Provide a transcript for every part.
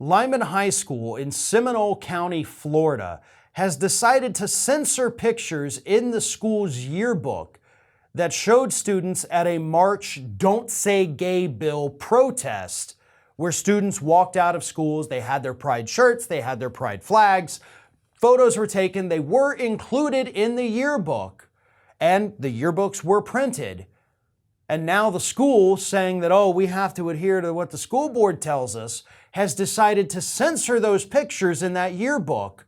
Lyman High School in Seminole County, Florida, has decided to censor pictures in the school's yearbook that showed students at a March Don't Say Gay Bill protest where students walked out of schools. They had their pride shirts, they had their pride flags, photos were taken, they were included in the yearbook, and the yearbooks were printed. And now the school, saying that, oh, we have to adhere to what the school board tells us, has decided to censor those pictures in that yearbook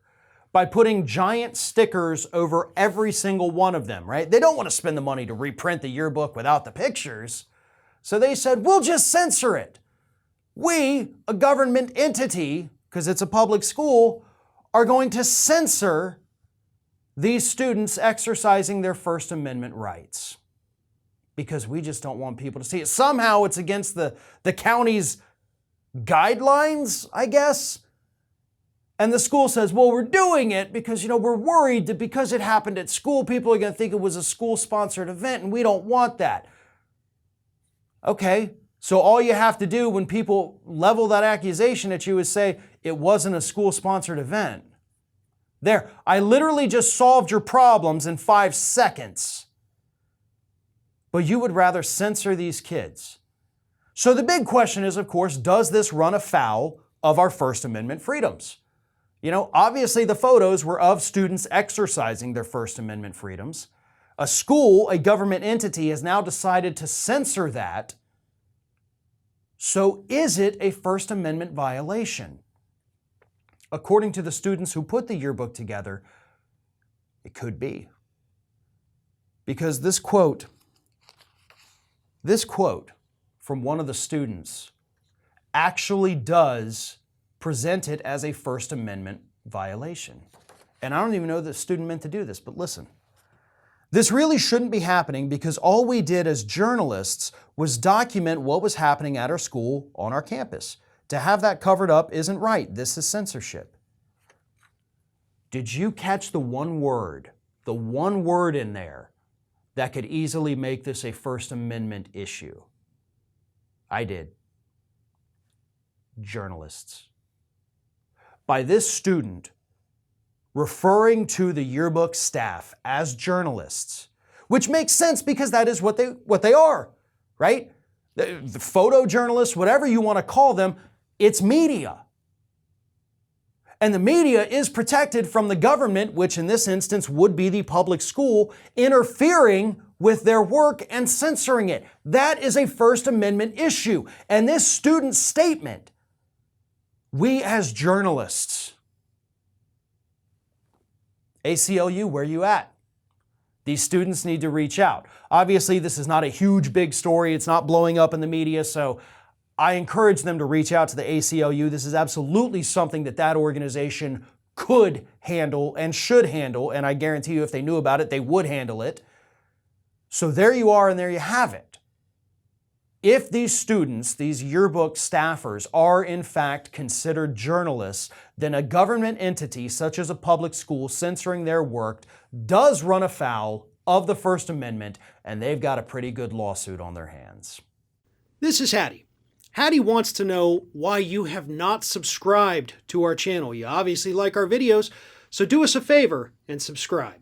by putting giant stickers over every single one of them, right? They don't want to spend the money to reprint the yearbook without the pictures. So they said, we'll just censor it. We, a government entity, because it's a public school, are going to censor these students exercising their First Amendment rights because we just don't want people to see it. Somehow it's against the county's guidelines, I guess. And the school says, well, we're doing it because, we're worried that because it happened at school, people are going to think it was a school-sponsored event, and we don't want that. Okay, so all you have to do when people level that accusation at you is say, it wasn't a school-sponsored event. There, I literally just solved your problems in 5 seconds. But you would rather censor these kids. So the big question is, of course, does this run afoul of our First Amendment freedoms? Obviously the photos were of students exercising their First Amendment freedoms. A school, a government entity, has now decided to censor that. So is it a First Amendment violation? According to the students who put the yearbook together, it could be. Because this quote from one of the students actually does present it as a First Amendment violation. And I don't even know that the student meant to do this, but listen. This really shouldn't be happening because all we did as journalists was document what was happening at our school on our campus. To have that covered up isn't right. This is censorship. Did you catch the one word in there that could easily make this a First Amendment issue? I did. Journalists. By this student referring to the yearbook staff as journalists, which makes sense because that is what they are, right? The photojournalists, whatever you want to call them, it's media. And the media is protected from the government, which in this instance would be the public school, interfering with their work and censoring it. That is a First Amendment issue. And this student's statement, we as journalists, ACLU, where you at? These students need to reach out. Obviously, this is not a huge, big story. It's not blowing up in the media, so I encourage them to reach out to the ACLU. This is absolutely something that organization could handle and should handle, and I guarantee you if they knew about it, they would handle it. So there you are, and there you have it. If these students, these yearbook staffers, are in fact considered journalists, then a government entity such as a public school censoring their work does run afoul of the First Amendment, and they've got a pretty good lawsuit on their hands. This is Hattie. Hattie wants to know why you have not subscribed to our channel. You obviously like our videos, so do us a favor and subscribe.